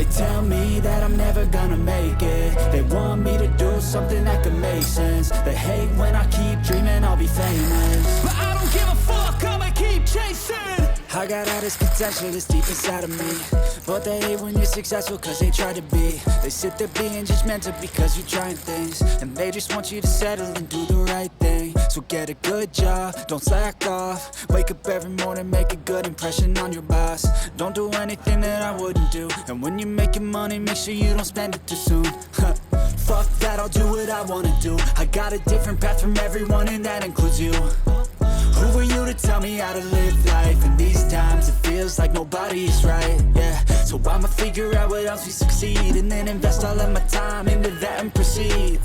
They tell me that I'm never gonna make it. They want me to do something that could make sense. They hate when I keep dreaming I'll be famous, but I don't give a fuck, I'ma keep chasing. I got all this potential that's deep inside of me, but they hate when you're successful cause they try to be. They sit there being judgmental because you're trying things, and they just want you to settle and do the right thing. So get a good job, don't slack off. Wake up every morning, make a good impression on your boss. Don't do anything that I wouldn't do, and when you're making money, make sure you don't spend it too soon. Fuck that, I'll do what I wanna do. I got a different path from everyone, and that includes you. Who are you to tell me how to live life? In these times it feels like nobody is right, yeah. So I'ma figure out what else we succeed, and then invest all of my time into that and proceed.